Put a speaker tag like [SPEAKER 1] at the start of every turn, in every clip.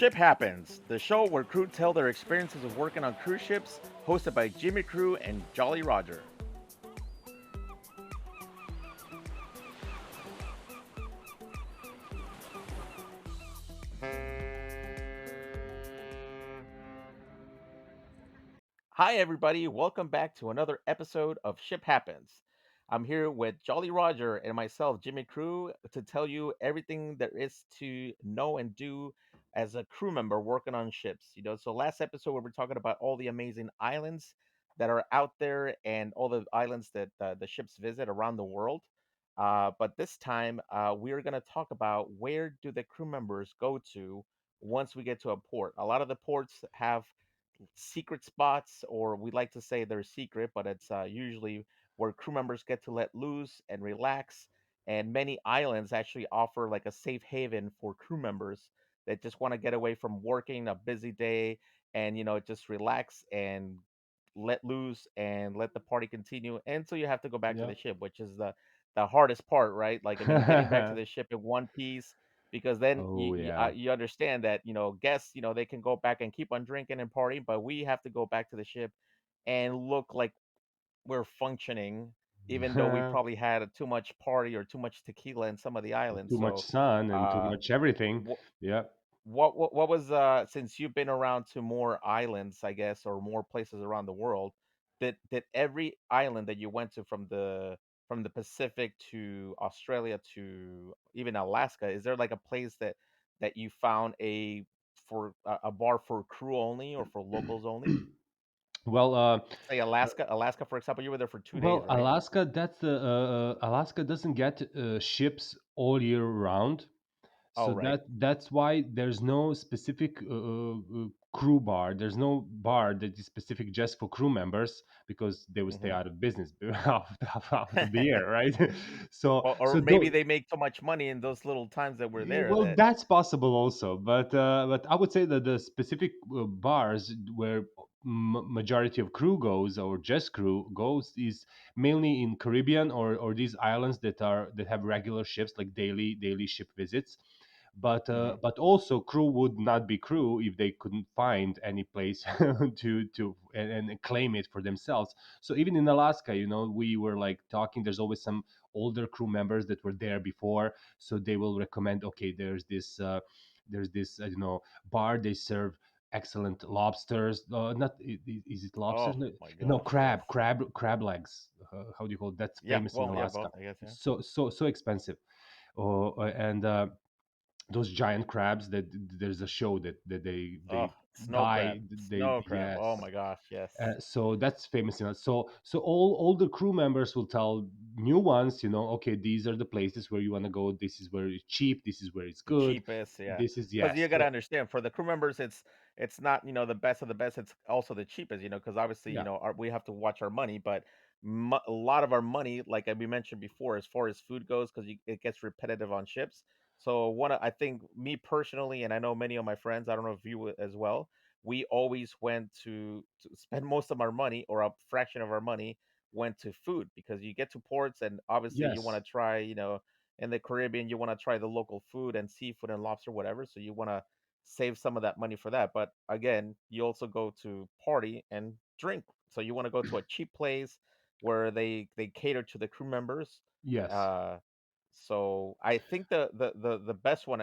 [SPEAKER 1] Ship Happens, the show where crew tell their experiences of working on cruise ships, hosted by Jimmy Crew and Jolly Roger. Hi, everybody. Welcome back to another episode of Ship Happens. I'm here with Jolly Roger and myself, Jimmy Crew, to tell you everything there is to know and do as a crew member working on ships. So last episode we were talking about all the amazing islands that are out there and all the islands that the ships visit around the world. But this time we're going to talk about where do the crew members go to once we get to a port. A lot of the ports have secret spots, or we like to say they're secret, but it's usually where crew members get to let loose and relax. And many islands actually offer like a safe haven for crew members that just want to get away from working a busy day and just relax and let loose and let the party continue until you have to go back to
[SPEAKER 2] Yeah.
[SPEAKER 1] the ship, which is the hardest part, right? Like, I mean, getting back to the ship in one piece, because then
[SPEAKER 2] Oh,
[SPEAKER 1] you
[SPEAKER 2] yeah.
[SPEAKER 1] you understand that guests, they can go back and keep on drinking and partying, but we have to go back to the ship and look like we're functioning, even though we probably had too much party or too much tequila in some of the islands.
[SPEAKER 2] Too much
[SPEAKER 1] So,
[SPEAKER 2] sun and too
[SPEAKER 1] uh,
[SPEAKER 2] much everything.
[SPEAKER 1] what
[SPEAKER 2] Yeah.
[SPEAKER 1] what was since you've been around to more islands, I guess, or more places around the world, did every island that you went to from the Pacific to Australia to even Alaska, is there like a place that you found a bar for crew only or for locals only?
[SPEAKER 2] Well,
[SPEAKER 1] Say
[SPEAKER 2] uh,
[SPEAKER 1] Alaska, for example, you were there for 2 days,
[SPEAKER 2] well,
[SPEAKER 1] right?
[SPEAKER 2] Alaska. Alaska doesn't get ships all year round,
[SPEAKER 1] Oh,
[SPEAKER 2] so
[SPEAKER 1] right.
[SPEAKER 2] that's why there's no specific crew bar. There's no bar that is specific just for crew members because they will stay
[SPEAKER 1] Hmm.
[SPEAKER 2] out of business after the year, right? so
[SPEAKER 1] Or
[SPEAKER 2] so
[SPEAKER 1] maybe
[SPEAKER 2] though.
[SPEAKER 1] they make so much money in those little times that we're there
[SPEAKER 2] Well,
[SPEAKER 1] that.
[SPEAKER 2] that's possible also, but I would say that the specific bars where majority of crew goes or just crew goes is mainly in Caribbean or these islands that have regular ships like daily ship visits.
[SPEAKER 1] Mhm.
[SPEAKER 2] But also crew would not be crew if they couldn't find any place and claim it for themselves. So even in Alaska, we were like talking. There's always some older crew members that were there before, so they will recommend, okay, there's this bar. They serve excellent lobsters. Not is it lobsters?
[SPEAKER 1] Oh
[SPEAKER 2] No,
[SPEAKER 1] my
[SPEAKER 2] no,
[SPEAKER 1] gosh, yes.
[SPEAKER 2] crab legs. How do you call it? That's
[SPEAKER 1] Yeah,
[SPEAKER 2] famous in
[SPEAKER 1] well, yeah,
[SPEAKER 2] Alaska.
[SPEAKER 1] both, I guess, yeah.
[SPEAKER 2] So expensive. And those giant crabs that there's a show that they
[SPEAKER 1] Oh, snow crab.
[SPEAKER 2] die. They
[SPEAKER 1] Snow crab. Oh
[SPEAKER 2] Yes.
[SPEAKER 1] my gosh, yes.
[SPEAKER 2] So that's famous enough. So all the crew members will tell new ones, okay, these are the places where you want to go. This is where it's cheap. This is where it's
[SPEAKER 1] The
[SPEAKER 2] good.
[SPEAKER 1] cheapest, yeah.
[SPEAKER 2] This is,
[SPEAKER 1] Because you
[SPEAKER 2] yes.
[SPEAKER 1] got to understand, for the crew members, it's not the best of the best. It's also the cheapest, because obviously
[SPEAKER 2] Yeah.
[SPEAKER 1] we have to watch our money, but a lot of our money, like we mentioned before, as far as food goes, because it gets repetitive on ships. So I think me personally, and I know many of my friends, I don't know if you as well, we always went to spend most of our money, or a fraction of our money went to food, because you get to ports and obviously you want
[SPEAKER 2] Yes.
[SPEAKER 1] to try, in the Caribbean, you want to try the local food and seafood and lobster, whatever. So you want to save some of that money for that. But again, you also go to party and drink. So you want to go to a cheap place where they cater to the crew members.
[SPEAKER 2] Yes.
[SPEAKER 1] Uh, so I think the best one,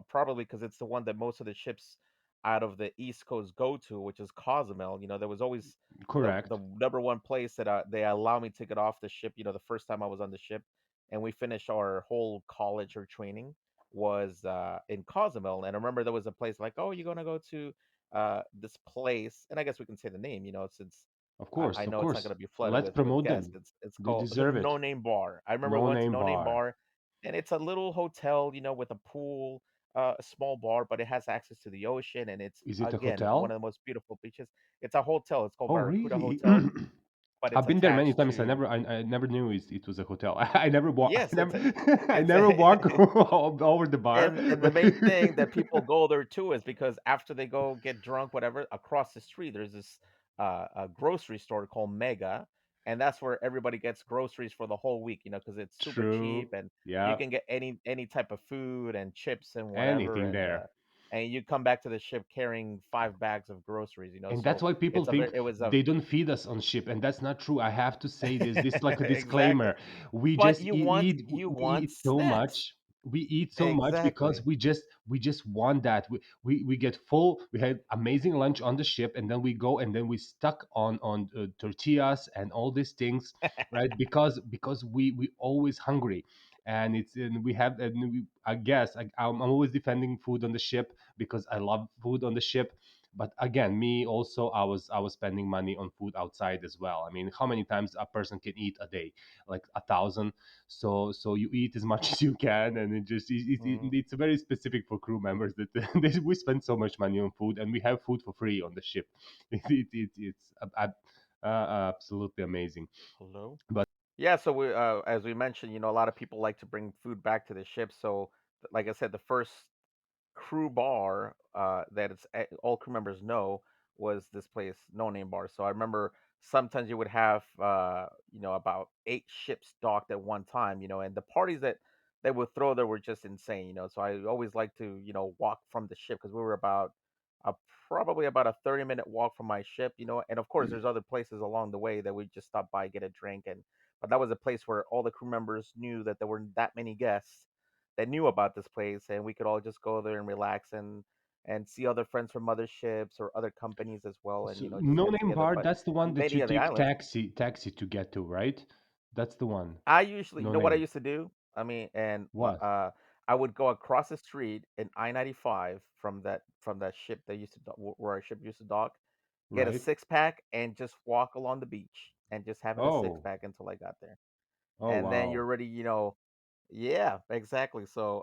[SPEAKER 1] probably because it's the one that most of the ships out of the East Coast go to, which is Cozumel. There was always the
[SPEAKER 2] Correct.
[SPEAKER 1] number one place that they allow me to get off the ship. The first time I was on the ship, and we finished our whole college or training was in Cozumel. And I remember there was a place like, oh, you're gonna go to this place, and I guess we can say the name, since
[SPEAKER 2] Of
[SPEAKER 1] I
[SPEAKER 2] course. Of
[SPEAKER 1] know it's not
[SPEAKER 2] course.
[SPEAKER 1] gonna be flooded
[SPEAKER 2] Let's
[SPEAKER 1] with
[SPEAKER 2] promote
[SPEAKER 1] guests.
[SPEAKER 2] them.
[SPEAKER 1] It's
[SPEAKER 2] They
[SPEAKER 1] called
[SPEAKER 2] deserve
[SPEAKER 1] No
[SPEAKER 2] it.
[SPEAKER 1] Name Bar. I remember we
[SPEAKER 2] No
[SPEAKER 1] went to
[SPEAKER 2] name
[SPEAKER 1] No Name
[SPEAKER 2] bar.
[SPEAKER 1] Bar, and it's a little hotel, with a pool, a small bar, but it has access to the ocean, and it's
[SPEAKER 2] Is it a
[SPEAKER 1] again one of
[SPEAKER 2] hotel?
[SPEAKER 1] the most beautiful beaches. It's a hotel. It's called
[SPEAKER 2] Oh,
[SPEAKER 1] Barracuda
[SPEAKER 2] really?
[SPEAKER 1] Hotel, but it's
[SPEAKER 2] I've been there many
[SPEAKER 1] attached
[SPEAKER 2] times. I
[SPEAKER 1] to.
[SPEAKER 2] never, I never knew it was a hotel. I never walk. I
[SPEAKER 1] Yes,
[SPEAKER 2] never, I
[SPEAKER 1] it's
[SPEAKER 2] never walk
[SPEAKER 1] a
[SPEAKER 2] over the bar.
[SPEAKER 1] and the main thing that people go there too is because after they go get drunk, whatever, across the street there's this a grocery store called Mega, and that's where everybody gets groceries for the whole week. Because it's super cheap
[SPEAKER 2] True.
[SPEAKER 1] and you
[SPEAKER 2] Yeah.
[SPEAKER 1] can get any type of food and chips and whatever.
[SPEAKER 2] Anything
[SPEAKER 1] And
[SPEAKER 2] there.
[SPEAKER 1] and you come back to the ship carrying 5 bags of groceries.
[SPEAKER 2] And that's
[SPEAKER 1] So
[SPEAKER 2] why people
[SPEAKER 1] it's a
[SPEAKER 2] think
[SPEAKER 1] very it was a
[SPEAKER 2] they don't feed us on ship, and that's not true. I have to say this is like a
[SPEAKER 1] exactly.
[SPEAKER 2] disclaimer. We
[SPEAKER 1] But
[SPEAKER 2] just
[SPEAKER 1] you want you
[SPEAKER 2] we
[SPEAKER 1] want
[SPEAKER 2] eat so
[SPEAKER 1] snacks.
[SPEAKER 2] much. We eat so much because
[SPEAKER 1] Exactly.
[SPEAKER 2] we just want that. We get full. We had amazing lunch on the ship, and then we go and then we stuck on tortillas and all these things, right? Because we always hungry, and it's and we have and we, I guess I'm always defending food on the ship because I love food on the ship. But again, me also, I was spending money on food outside as well. I mean, how many times a person can eat a day? Like 1,000. So you eat as much as you can, and
[SPEAKER 1] Mhm.
[SPEAKER 2] it's very specific for crew members that we spend so much money on food, and we have food for free on the ship. It's absolutely amazing.
[SPEAKER 1] Hello.
[SPEAKER 2] But
[SPEAKER 1] Yeah, so as we mentioned, a lot of people like to bring food back to the ship. So, like I said, the first crew bar that all crew members know was this place, No Name Bar. So I remember sometimes you would have about 8 ships docked at one time, and the parties that they would throw there were just insane, So I always like to walk from the ship because we were about uh, probably about a 30-minute walk from my ship, and of course there's other places along the way that we just stop by, get a drink, and but that was a place where all the crew members knew that there weren't that many guests that knew about this place, and we could all just go there and relax and see other friends from other ships or other companies as well, and
[SPEAKER 2] so
[SPEAKER 1] just
[SPEAKER 2] No
[SPEAKER 1] get
[SPEAKER 2] Name
[SPEAKER 1] together.
[SPEAKER 2] Bar,
[SPEAKER 1] But
[SPEAKER 2] that's the one that you
[SPEAKER 1] many of the
[SPEAKER 2] take
[SPEAKER 1] islands,
[SPEAKER 2] taxi to get to, right? That's the one.
[SPEAKER 1] I usually,
[SPEAKER 2] No
[SPEAKER 1] what I
[SPEAKER 2] Name.
[SPEAKER 1] used to do. I mean, and
[SPEAKER 2] What?
[SPEAKER 1] I would go across the street in I-95 from that ship that used to where our ship used to dock, get a
[SPEAKER 2] Right?
[SPEAKER 1] 6 pack, and just walk along the beach and just having a six
[SPEAKER 2] Oh.
[SPEAKER 1] pack until I got there,
[SPEAKER 2] Oh
[SPEAKER 1] and then you're
[SPEAKER 2] wow.
[SPEAKER 1] ready. Yeah, exactly. So,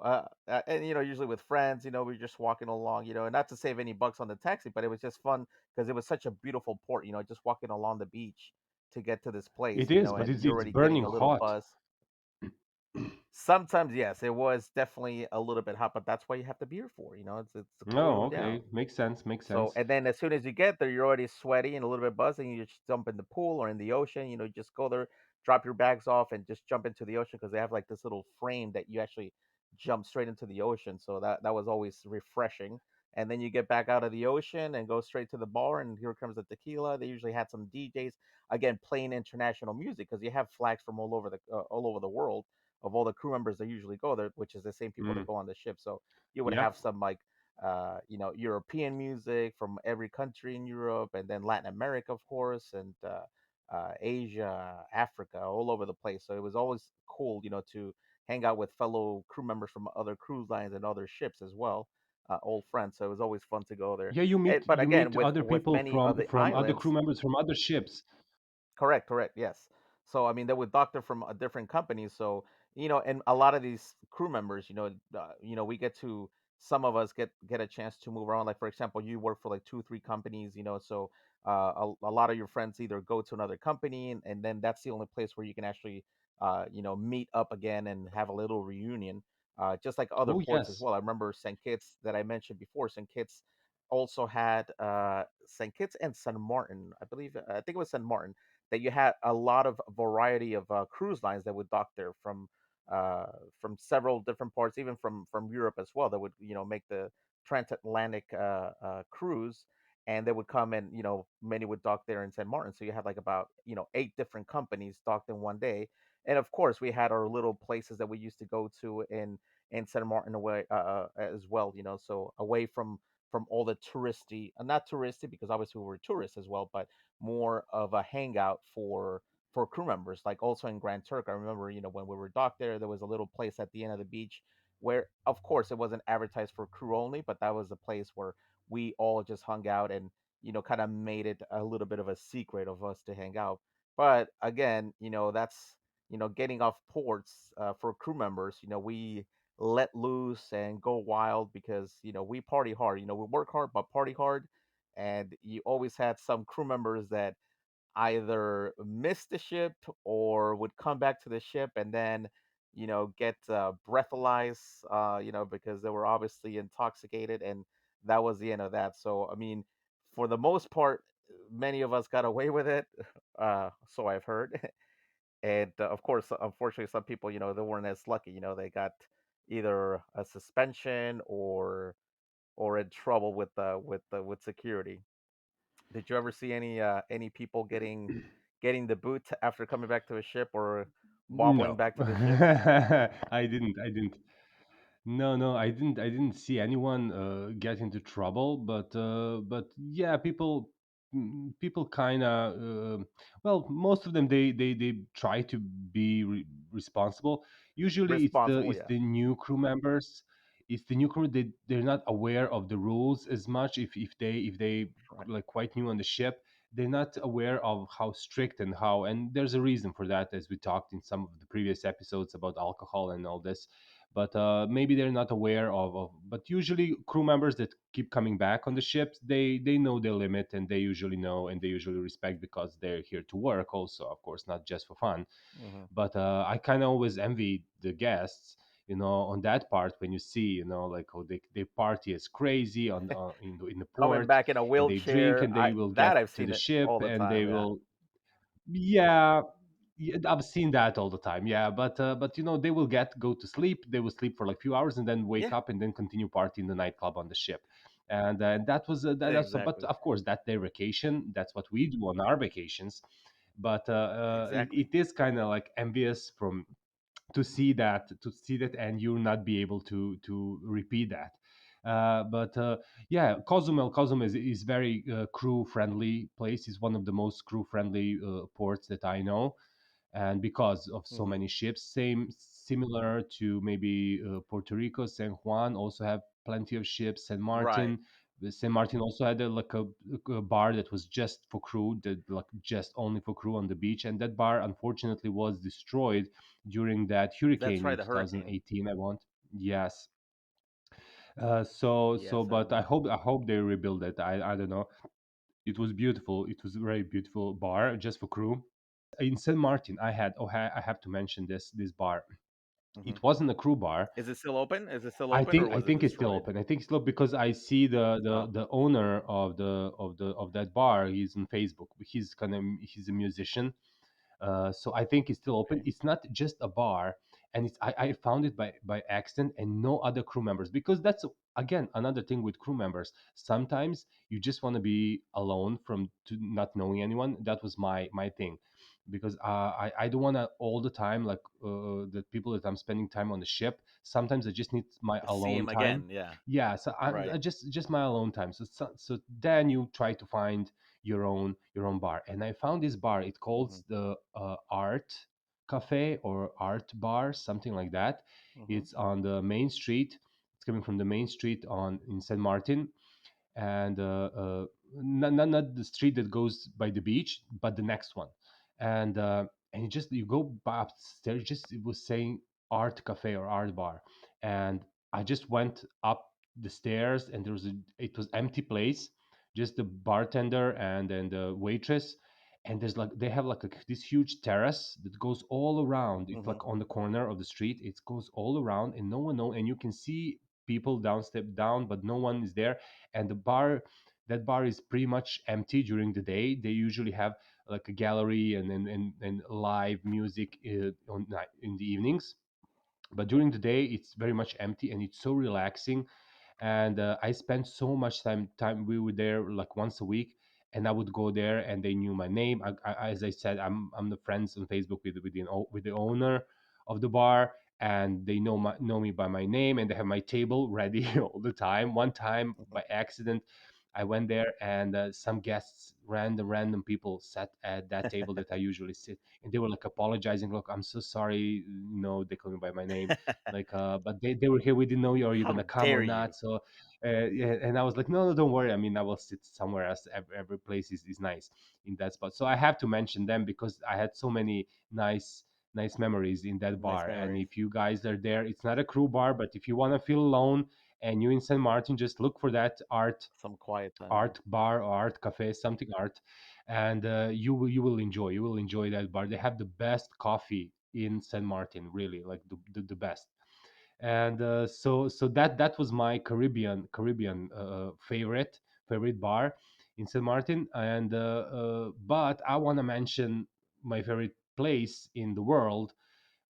[SPEAKER 1] and usually with friends, we're just walking along, and not to save any bucks on the taxi, but it was just fun because it was such a beautiful port, just walking along the beach to get to this place,
[SPEAKER 2] It is, but
[SPEAKER 1] and
[SPEAKER 2] it's
[SPEAKER 1] you're
[SPEAKER 2] it's
[SPEAKER 1] already getting
[SPEAKER 2] burning
[SPEAKER 1] a little
[SPEAKER 2] hot.
[SPEAKER 1] buzz. Sometimes, yes, it was definitely a little bit hot, but that's why you have the beer for, it's to cool
[SPEAKER 2] Oh,
[SPEAKER 1] you
[SPEAKER 2] okay.
[SPEAKER 1] down.
[SPEAKER 2] Makes sense. Makes
[SPEAKER 1] So,
[SPEAKER 2] sense.
[SPEAKER 1] and then as soon as you get there, you're already sweaty and a little bit buzzing. You just jump in the pool or in the ocean. Just go there, drop your bags off, and just jump into the ocean because they have like this little frame that you actually jump straight into the ocean. So that was always refreshing. And then you get back out of the ocean and go straight to the bar, and here comes the tequila. They usually had some DJs again playing international music because you have flags from all over the world of all the crew members that usually go there, which is the same people that
[SPEAKER 2] Mm.
[SPEAKER 1] go on the ship. So you would have
[SPEAKER 2] Yep.
[SPEAKER 1] some like European music from every country in Europe, and then Latin America, of course, and Asia, Africa, all over the place. So it was always cool, to hang out with fellow crew members from other cruise lines and other ships as well, old friends. So it was always fun to go there.
[SPEAKER 2] Yeah, you meet
[SPEAKER 1] But
[SPEAKER 2] you
[SPEAKER 1] again,
[SPEAKER 2] meet
[SPEAKER 1] with
[SPEAKER 2] other
[SPEAKER 1] with
[SPEAKER 2] people
[SPEAKER 1] many of
[SPEAKER 2] from
[SPEAKER 1] the
[SPEAKER 2] from other crew
[SPEAKER 1] islands.
[SPEAKER 2] members from other ships.
[SPEAKER 1] Correct, correct. Yes. So I mean, they would doctor from different companies. So and a lot of these crew members, we get to some of us get a chance to move around. Like for example, you work for like 2, 3 companies, so a lot of your friends either go to another company, and then that's the only place where you can actually meet up again and have a little reunion. Just like other
[SPEAKER 2] Oh
[SPEAKER 1] ports as
[SPEAKER 2] yes.
[SPEAKER 1] well. I remember St. Kitts that I mentioned before. St. Kitts also had St. Kitts and San Martin. I believe I think it was San Martin that you had a lot of variety of cruise lines that would dock there uh, from several different parts, even from Europe as well. That would make the transatlantic cruise, and they would come and many would dock there in San Martin. So you had like about 8 different companies docked in one day, and of course we had our little places that we used to go to in San Martin away as well. So away from all the touristy, not touristy because obviously we were tourists as well, but more of a hangout for crew members. Like also in Grand Turk, I remember when we were docked there was a little place at the end of the beach where, of course, it wasn't advertised for crew only, but that was a place where we all just hung out and kind of made it a little bit of a secret of us to hang out. But again, that's getting off ports for crew members. We let loose and go wild because we party hard. We work hard but party hard, and you always had some crew members that either missed the ship or would come back to the ship and then get breathalyzed because they were obviously intoxicated, and that was the end of that. So I mean, for the most part, many of us got away with it, so I've heard. And of course, unfortunately, some people they weren't as lucky. They got either a suspension or or in trouble with security. Did you ever see any people getting the boot after coming back to the ship or wobbling
[SPEAKER 2] No,
[SPEAKER 1] back to the ship?
[SPEAKER 2] I didn't. No, no, I didn't see anyone get into trouble, but yeah, people kind of well, most of them they try to be responsible. Usually,
[SPEAKER 1] Responsible,
[SPEAKER 2] it's
[SPEAKER 1] yeah.
[SPEAKER 2] the new crew members. It's the new crew. They're not aware of the rules as much. If they
[SPEAKER 1] Right.
[SPEAKER 2] like quite new on the ship, they're not aware of how strict and how, and there's a reason for that, as we talked in some of the previous episodes about alcohol and all this. But maybe they're not aware of, but usually crew members that keep coming back on the ships, they know their limit, and they usually know, and they usually respect, because they're here to work also, of course, not just for fun.
[SPEAKER 1] Hmm.
[SPEAKER 2] But I kind of always envy the guests, on that part, when you see, like, oh, they party as crazy on in the
[SPEAKER 1] Coming
[SPEAKER 2] port,
[SPEAKER 1] back in a
[SPEAKER 2] and they drink,
[SPEAKER 1] wheelchair,
[SPEAKER 2] and they
[SPEAKER 1] I
[SPEAKER 2] will
[SPEAKER 1] that
[SPEAKER 2] get
[SPEAKER 1] I've
[SPEAKER 2] to
[SPEAKER 1] seen
[SPEAKER 2] the
[SPEAKER 1] it
[SPEAKER 2] ship,
[SPEAKER 1] all the
[SPEAKER 2] and they
[SPEAKER 1] time. Yeah.
[SPEAKER 2] will, yeah, yeah, I've seen that all the time. Yeah, but they will go to sleep. They will sleep for like few hours and then wake
[SPEAKER 1] Yeah.
[SPEAKER 2] up and then continue party in the nightclub on the ship. And that was that's but
[SPEAKER 1] Exactly.
[SPEAKER 2] of course that's their vacation. That's what we do on our vacations. But
[SPEAKER 1] Exactly.
[SPEAKER 2] it is kind of like envious from to see that, and you'll not be able to repeat that. But yeah, Cozumel is very crew friendly place. Is one of the most crew friendly ports that I know, and because of so
[SPEAKER 1] Hmm.
[SPEAKER 2] many ships, same similar to maybe Puerto Rico, San Juan also have plenty of ships. San
[SPEAKER 1] Right.
[SPEAKER 2] Martin, the San Martin also had a bar that was just for crew, that like just only for crew on the beach, and that bar unfortunately was destroyed during that
[SPEAKER 1] That's
[SPEAKER 2] hurricane
[SPEAKER 1] right.
[SPEAKER 2] in
[SPEAKER 1] The hurricane.
[SPEAKER 2] 2018. I want, yes. So
[SPEAKER 1] Yes, I
[SPEAKER 2] but I
[SPEAKER 1] remember.
[SPEAKER 2] hope I hope they rebuild it. I don't know. It was beautiful. It was a very beautiful bar just for crew. In St. Martin, I have to mention this bar.
[SPEAKER 1] Hmm.
[SPEAKER 2] It wasn't a crew bar.
[SPEAKER 1] Is it still open? Is it still
[SPEAKER 2] I
[SPEAKER 1] open or
[SPEAKER 2] think I
[SPEAKER 1] was it
[SPEAKER 2] think it's still
[SPEAKER 1] destroyed?
[SPEAKER 2] open. I think it's still, because I see
[SPEAKER 1] Oh.
[SPEAKER 2] the owner of that bar. He's on Facebook. He's a musician. So I think it's still open.
[SPEAKER 1] Okay.
[SPEAKER 2] It's not just a bar, and I found it by accident, and no other crew members, because that's again another thing with crew members. Sometimes you just want to be alone from to not knowing anyone. That was my thing, because I don't want to all the time, like the people that I'm spending time on the ship. Sometimes I just need my
[SPEAKER 1] See
[SPEAKER 2] alone
[SPEAKER 1] him
[SPEAKER 2] time.
[SPEAKER 1] again. Yeah.
[SPEAKER 2] Yeah, so
[SPEAKER 1] Right.
[SPEAKER 2] I just my alone time. So then you try to find your own bar, and I found this bar. It
[SPEAKER 1] Hmm.
[SPEAKER 2] calls the Art Cafe or Art Bar, something like that.
[SPEAKER 1] Hmm.
[SPEAKER 2] It's on the main street. It's coming from the main street on in San Martin, and not the street that goes by the beach, but the next one. And you go by upstairs. Just it was saying Art Cafe or Art Bar, and I just went up the stairs, and it was empty place, just the bartender and then the waitress. And there's like they have like this huge terrace that goes all around. It's
[SPEAKER 1] Hmm.
[SPEAKER 2] like on the corner of the street. It goes all around, and no one know, and you can see people down step down, but no one is there. And that bar is pretty much empty during the day. They usually have like a gallery and live music in the evenings, but during the day it's very much empty, and it's so relaxing. And I spent so much time. We were there like once a week, and I would go there, and they knew my name. As I said, I'm the friends on Facebook with the owner of the bar, and they know me by my name, and they have my table ready all the time. One time
[SPEAKER 1] Hmm.
[SPEAKER 2] by accident, I went there, and some guests, random people, sat at that table that I usually sit, and they were like apologizing. Look, I'm so sorry, they call me by my name, like, but they were here. We didn't know you, are you
[SPEAKER 1] How
[SPEAKER 2] gonna come or
[SPEAKER 1] dare
[SPEAKER 2] not?
[SPEAKER 1] you?
[SPEAKER 2] So yeah, and I was like, no, no, don't worry. I mean, I will sit somewhere else. Every place is nice in that spot. So I have to mention them, because I had so many nice memories in that
[SPEAKER 1] Nice
[SPEAKER 2] bar. And
[SPEAKER 1] memories.
[SPEAKER 2] if you guys are there, it's not a crew bar, but if you want to feel alone and you're in San Martin, just look for that
[SPEAKER 1] Some quiet time. Yeah.
[SPEAKER 2] art bar or art cafe, something art, and you will enjoy that bar. They have the best coffee in San Martin, really, like the best. And so that was my Caribbean favorite bar in San Martin. And but I want to mention my favorite place in the world,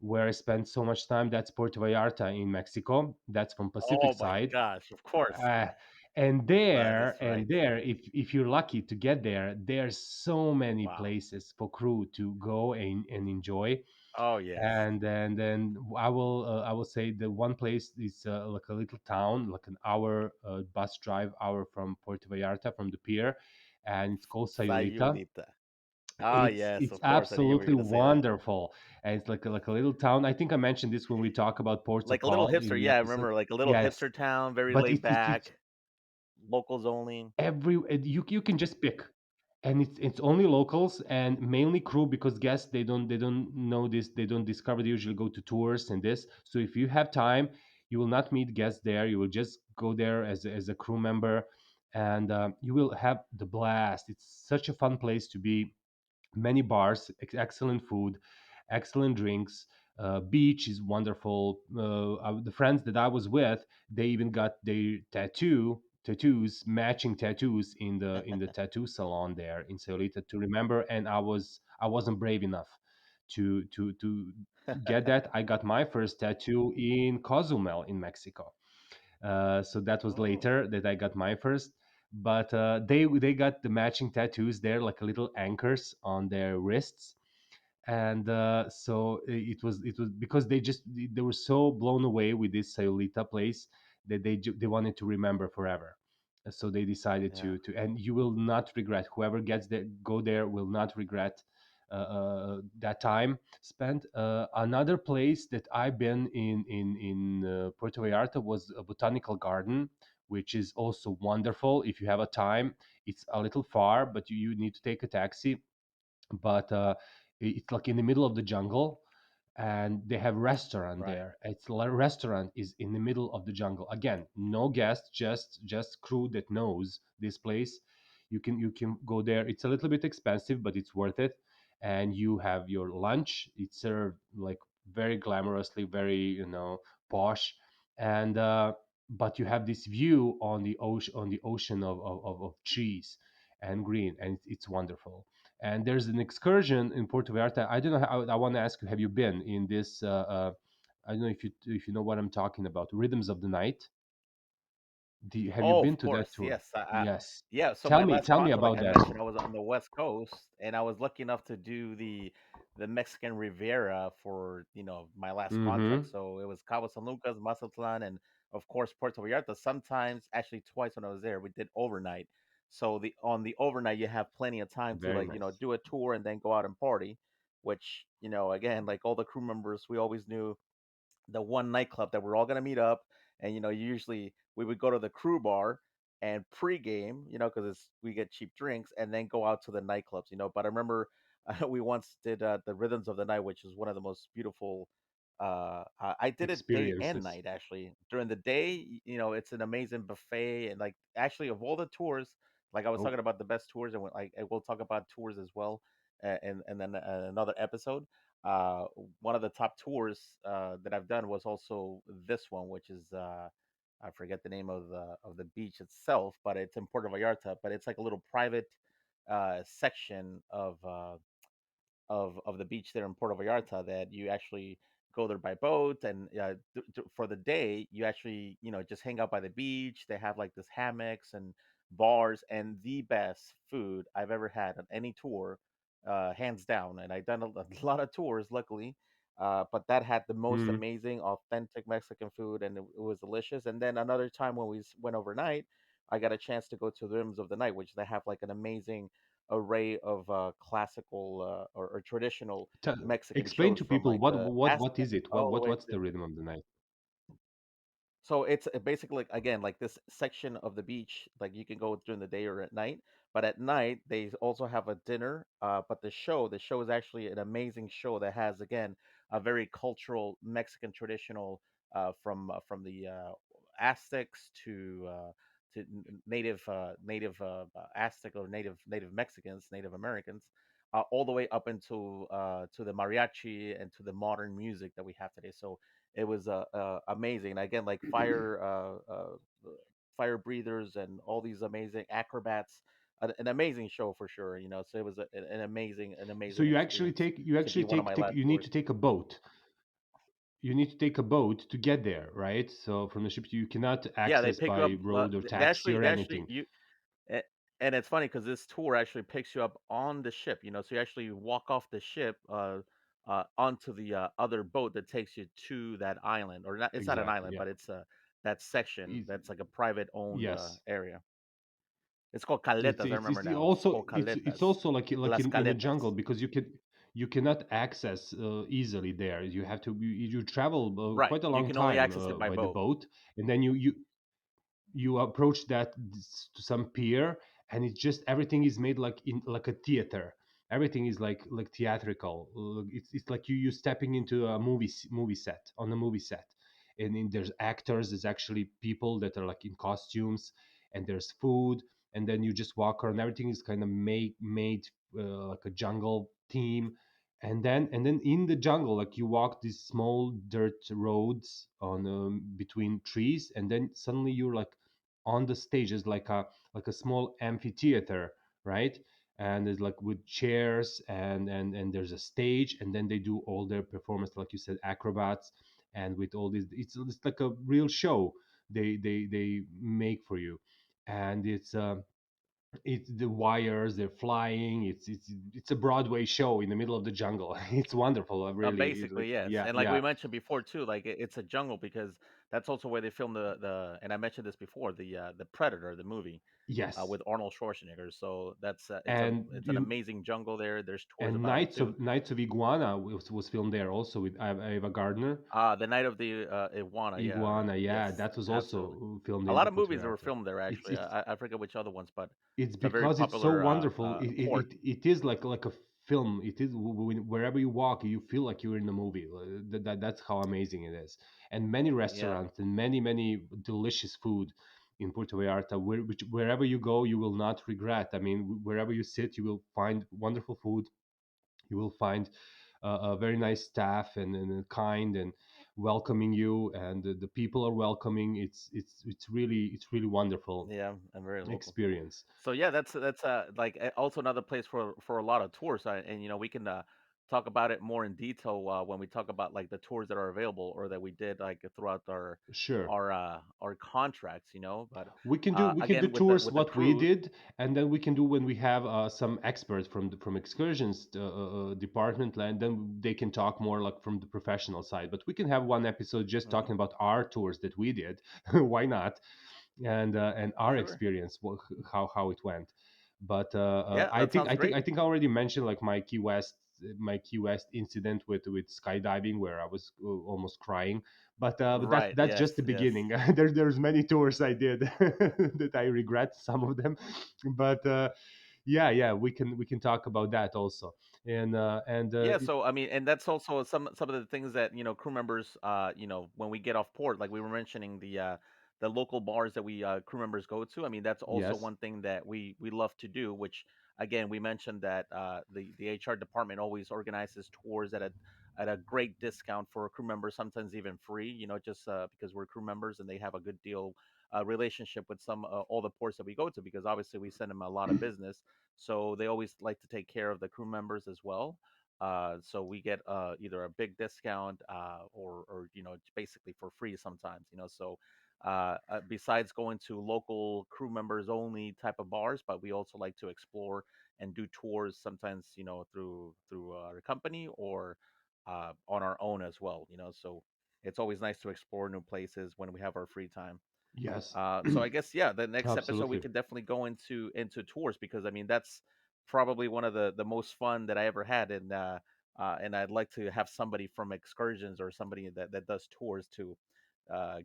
[SPEAKER 2] where I spent so much time. That's Puerto Vallarta in Mexico. That's from Pacific
[SPEAKER 1] Oh my
[SPEAKER 2] side.
[SPEAKER 1] gosh, of course.
[SPEAKER 2] Uh,
[SPEAKER 1] That is
[SPEAKER 2] and
[SPEAKER 1] right.
[SPEAKER 2] there, if you're lucky to get there, there's so many
[SPEAKER 1] Wow.
[SPEAKER 2] places for crew to go and enjoy.
[SPEAKER 1] Oh yes.
[SPEAKER 2] And then I will say the one place is like a little town, like an hour bus drive hour from Puerto Vallarta from the pier, and it's called Sayulita.
[SPEAKER 1] Sayulita. Ah,
[SPEAKER 2] it's
[SPEAKER 1] yes,
[SPEAKER 2] it's
[SPEAKER 1] of course. I knew you were
[SPEAKER 2] absolutely
[SPEAKER 1] going to say that.
[SPEAKER 2] wonderful, and it's like a little town. I think I mentioned this when we talk about Porto
[SPEAKER 1] Like a little
[SPEAKER 2] Paul
[SPEAKER 1] hipster.
[SPEAKER 2] in the
[SPEAKER 1] Yeah, I
[SPEAKER 2] episode.
[SPEAKER 1] remember like a little
[SPEAKER 2] Yes,
[SPEAKER 1] hipster town, very
[SPEAKER 2] but
[SPEAKER 1] laid
[SPEAKER 2] it's
[SPEAKER 1] back, locals only.
[SPEAKER 2] you can just pick, and it's only locals and mainly crew, because guests, they don't know this, they don't discover, they usually go to tours and this. So if you have time, you will not meet guests there, you will just go there as a crew member, and you will have the blast. It's such a fun place to be. Many bars, excellent food, excellent drinks. Beach is wonderful. The friends that I was with, they even got their tattoos, matching tattoos in the tattoo salon there in Sayulita to remember. And I wasn't brave enough to get that. I got my first tattoo in Cozumel in Mexico. So that was
[SPEAKER 1] Oh,
[SPEAKER 2] later that I got my first. But they got the matching tattoos there, like a little anchors on their wrists, and so it was because they were so blown away with this Sayulita place that they wanted to remember forever. So they decided
[SPEAKER 1] yeah.
[SPEAKER 2] and you will not regret. Whoever gets there, go there, will not regret that time spent. Another place that I've been in Puerto Vallarta was a botanical garden, which is also wonderful. If you have a time, it's a little far, but you need to take a taxi. But it's like in the middle of the jungle, and they have restaurant
[SPEAKER 1] Right.
[SPEAKER 2] there. It's like restaurant is in the middle of the jungle. Again, no guest, just crew that knows this place. You can go there. It's a little bit expensive, but it's worth it. And you have your lunch. It's served like very glamorously, very posh, and but you have this view on the ocean of trees and green, and it's wonderful. And there's an excursion in Puerto Vallarta. I don't know. I want to ask you: have you been in this? I don't know if you know what I'm talking about. Rhythms of the Night. Have you
[SPEAKER 1] Oh,
[SPEAKER 2] been
[SPEAKER 1] of
[SPEAKER 2] to that
[SPEAKER 1] course.
[SPEAKER 2] tour?
[SPEAKER 1] Yes.
[SPEAKER 2] Yes.
[SPEAKER 1] Yeah. So
[SPEAKER 2] Tell
[SPEAKER 1] my
[SPEAKER 2] me.
[SPEAKER 1] last
[SPEAKER 2] Tell me
[SPEAKER 1] contract, like
[SPEAKER 2] about
[SPEAKER 1] I
[SPEAKER 2] that.
[SPEAKER 1] mentioned, I was on the West Coast, and I was lucky enough to do the Mexican Riviera for my last contract.
[SPEAKER 2] Mm-hmm.
[SPEAKER 1] So it was Cabo San Lucas, Mazatlan, and of course Puerto Vallarta. Sometimes, actually twice when I was there, we did overnight. So the on the overnight, you have plenty of time to
[SPEAKER 2] Very nice.
[SPEAKER 1] do a tour and then go out and party. Which again, like all the crew members, we always knew the one nightclub that we're all gonna meet up, and usually we would go to the crew bar and pregame, because it's we get cheap drinks, and then go out to the nightclubs. But I remember we once did the Rhythms of the Night, which is one of the most beautiful. I did it day and
[SPEAKER 2] Experiences.
[SPEAKER 1] night actually. During the day, it's an amazing buffet, and like actually of all the tours, like I was
[SPEAKER 2] Oh,
[SPEAKER 1] talking about the best tours, and like we'll talk about tours as well, and then another episode. uh, One of the top tours that I've done was also this one, which is I forget the name of the beach itself, but it's in Puerto Vallarta. But it's like a little private section of the beach there in Puerto Vallarta that you actually go there by boat, and for the day you actually just hang out by the beach. They have like this hammocks and bars, and the best food I've ever had on any tour, hands down. And I've done a lot of tours, luckily, but that had the most
[SPEAKER 2] mm.
[SPEAKER 1] amazing authentic Mexican food, and it was delicious. And then another time when we went overnight, I got a chance to go to the Rhythms of the Night, which they have like an amazing array of classical or traditional Mexican
[SPEAKER 2] Explain
[SPEAKER 1] shows
[SPEAKER 2] to
[SPEAKER 1] from
[SPEAKER 2] people
[SPEAKER 1] like
[SPEAKER 2] what
[SPEAKER 1] the
[SPEAKER 2] what what
[SPEAKER 1] Aztec
[SPEAKER 2] is it? What
[SPEAKER 1] all the
[SPEAKER 2] what
[SPEAKER 1] way
[SPEAKER 2] what's
[SPEAKER 1] to.
[SPEAKER 2] the rhythm of the night?
[SPEAKER 1] So it's basically again like this section of the beach, like you can go during the day or at night. But at night they also have a dinner. But the show is actually an amazing show that has again a very cultural Mexican traditional from the Aztecs to native Aztec or native Mexicans, Native Americans, all the way up into to the mariachi and to the modern music that we have today. So it was amazing. Again, like fire breathers and all these amazing acrobats. An amazing show for sure. So it was an amazing
[SPEAKER 2] So
[SPEAKER 1] amazing
[SPEAKER 2] you actually
[SPEAKER 1] experience
[SPEAKER 2] take you
[SPEAKER 1] to be
[SPEAKER 2] actually
[SPEAKER 1] one of my
[SPEAKER 2] take
[SPEAKER 1] last
[SPEAKER 2] you need
[SPEAKER 1] tours.
[SPEAKER 2] to take a boat. you need to take a boat to get there, right? So from the ship you cannot
[SPEAKER 1] Yeah, they
[SPEAKER 2] access
[SPEAKER 1] pick you up.
[SPEAKER 2] by road or
[SPEAKER 1] They
[SPEAKER 2] taxi
[SPEAKER 1] actually,
[SPEAKER 2] or
[SPEAKER 1] they actually,
[SPEAKER 2] anything.
[SPEAKER 1] you, a- and it's funny because this tour actually picks you up on the ship. So you actually walk off the ship, onto the other boat that takes you to that island, or not. It's not an
[SPEAKER 2] Exactly.
[SPEAKER 1] island,
[SPEAKER 2] Yeah.
[SPEAKER 1] but it's that section
[SPEAKER 2] It,
[SPEAKER 1] that's like a private owned
[SPEAKER 2] yes.
[SPEAKER 1] area. It's called
[SPEAKER 2] It's
[SPEAKER 1] caletas. I
[SPEAKER 2] it's
[SPEAKER 1] remember
[SPEAKER 2] it's
[SPEAKER 1] now. It's
[SPEAKER 2] also
[SPEAKER 1] called
[SPEAKER 2] it's
[SPEAKER 1] caletas.
[SPEAKER 2] also like
[SPEAKER 1] Las
[SPEAKER 2] in the jungle
[SPEAKER 1] caletas.
[SPEAKER 2] because you cannot access easily there. You have to you travel
[SPEAKER 1] Right.
[SPEAKER 2] quite a
[SPEAKER 1] You
[SPEAKER 2] long
[SPEAKER 1] can only
[SPEAKER 2] time
[SPEAKER 1] access it by
[SPEAKER 2] by the
[SPEAKER 1] boat.
[SPEAKER 2] boat, and then you approach that to some pier, and it's just everything is made like in like a theater. Everything is like theatrical. It's like you stepping into a movie set on a movie set, and there's actors. There's actually people that are like in costumes, and there's food, and then you just walk around. Everything is kind of made like a jungle theme, and then in the jungle, like you walk these small dirt roads on between trees, and then suddenly you're like on the stage is like a small amphitheater, right? And it's like with chairs, and there's a stage, and then they do all their performance, like you said, acrobats, and with all this, it's like a real show they make for you. And it's the wires, they're flying. It's a Broadway show in the middle of the jungle. It's wonderful, really. It's like,
[SPEAKER 1] Basically, yes.
[SPEAKER 2] yeah,
[SPEAKER 1] And like
[SPEAKER 2] yeah.
[SPEAKER 1] we mentioned before too, like it's a jungle because that's also where they filmed the. And I mentioned this before, the Predator, the movie,
[SPEAKER 2] Yes.
[SPEAKER 1] with Arnold Schwarzenegger. So that's
[SPEAKER 2] and
[SPEAKER 1] it's an
[SPEAKER 2] you
[SPEAKER 1] amazing jungle there. There's tours
[SPEAKER 2] and
[SPEAKER 1] about it too.
[SPEAKER 2] Knights of Iguana was filmed there also with Ava Gardner.
[SPEAKER 1] The Night of the Iguana, yeah,
[SPEAKER 2] Iguana,
[SPEAKER 1] yes,
[SPEAKER 2] yeah, that was
[SPEAKER 1] absolutely.
[SPEAKER 2] also filmed
[SPEAKER 1] A
[SPEAKER 2] in
[SPEAKER 1] lot
[SPEAKER 2] the
[SPEAKER 1] of
[SPEAKER 2] Puerto
[SPEAKER 1] movies that were
[SPEAKER 2] Vallarta.
[SPEAKER 1] filmed there
[SPEAKER 2] It's
[SPEAKER 1] actually.
[SPEAKER 2] it's
[SPEAKER 1] I forget which other ones, but
[SPEAKER 2] it's
[SPEAKER 1] it's a very
[SPEAKER 2] because it's so
[SPEAKER 1] popular
[SPEAKER 2] wonderful.
[SPEAKER 1] port.
[SPEAKER 2] It is like a film. It is wherever you walk, you feel like you're in a movie. That's how amazing it is. And many
[SPEAKER 1] Yeah,
[SPEAKER 2] restaurants and many delicious food in Puerto Vallarta. Wherever you go, you will not regret. I mean, wherever you sit, you will find wonderful food. You will find a very nice staff, and kind and welcoming you, and the people are welcoming. It's really wonderful
[SPEAKER 1] yeah, and very local.
[SPEAKER 2] experience.
[SPEAKER 1] So yeah, that's like also another place for a lot of tours, and we can talk about it more in detail when we talk about like the tours that are available or that we did like throughout
[SPEAKER 2] Sure.
[SPEAKER 1] our contracts, But
[SPEAKER 2] We can do
[SPEAKER 1] again, with the
[SPEAKER 2] tours
[SPEAKER 1] with the
[SPEAKER 2] what we
[SPEAKER 1] cruise,
[SPEAKER 2] did, and then we can do when we have some experts from excursions department, and then they can talk more like from the professional side. But we can have one episode just
[SPEAKER 1] hmm
[SPEAKER 2] talking about our tours that we did. Why not? And our
[SPEAKER 1] sure,
[SPEAKER 2] experience, how it went. But
[SPEAKER 1] yeah, that sounds great.
[SPEAKER 2] I think I already mentioned like my Key West incident with skydiving where I was almost crying. But
[SPEAKER 1] Right?
[SPEAKER 2] that's
[SPEAKER 1] Yes,
[SPEAKER 2] just the
[SPEAKER 1] yes.
[SPEAKER 2] beginning. There's many tours I did that I regret some of them, but yeah, we can talk about that also. And
[SPEAKER 1] Yeah, so I mean, and that's also some of the things that crew members, when we get off port, like we were mentioning the local bars that we crew members go to. I mean, that's also
[SPEAKER 2] yes,
[SPEAKER 1] one thing that we love to do. Which again, we mentioned that the HR department always organizes tours at a great discount for crew members, sometimes even free. Just because we're crew members and they have a good deal relationship with some all the ports that we go to, because obviously we send them a lot of business, so they always like to take care of the crew members as well. So we get either a big discount or basically for free sometimes. So besides going to local crew members only type of bars, but we also like to explore and do tours sometimes through our company or on our own as well. So it's always nice to explore new places when we have our free time.
[SPEAKER 2] yes,
[SPEAKER 1] So I guess yeah, the next episode we
[SPEAKER 2] absolutely.
[SPEAKER 1] could definitely go into tours because I mean that's probably one of the most fun that I ever had, and I'd like to have somebody from excursions or somebody that does tours to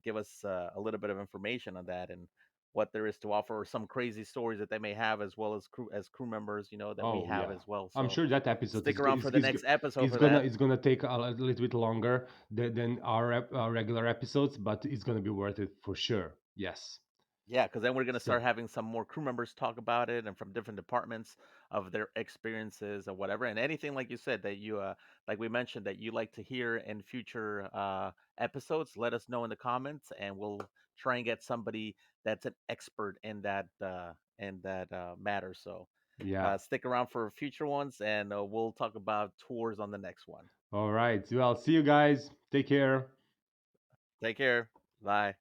[SPEAKER 1] give us a little bit of information on that and what there is to offer, or some crazy stories that they may have, as well as crew members, that we
[SPEAKER 2] Oh
[SPEAKER 1] have
[SPEAKER 2] yeah,
[SPEAKER 1] as well.
[SPEAKER 2] I'm
[SPEAKER 1] So
[SPEAKER 2] sure that episode
[SPEAKER 1] stick around for the next episode for that.
[SPEAKER 2] it's gonna take a little bit longer than our regular episodes, but it's gonna be worth it for sure. Yes.
[SPEAKER 1] Yeah, because then we're gonna
[SPEAKER 2] So
[SPEAKER 1] start having some more crew members talk about it and from different departments of their experiences or whatever, and anything like you said that you like we mentioned that you like to hear in future episodes. Let us know in the comments, and we'll try and get somebody that's an expert in that matter. So
[SPEAKER 2] yeah,
[SPEAKER 1] stick around for future ones, and we'll talk about tours on the next one.
[SPEAKER 2] All right. Well, see you guys. Take care.
[SPEAKER 1] Take care. Bye.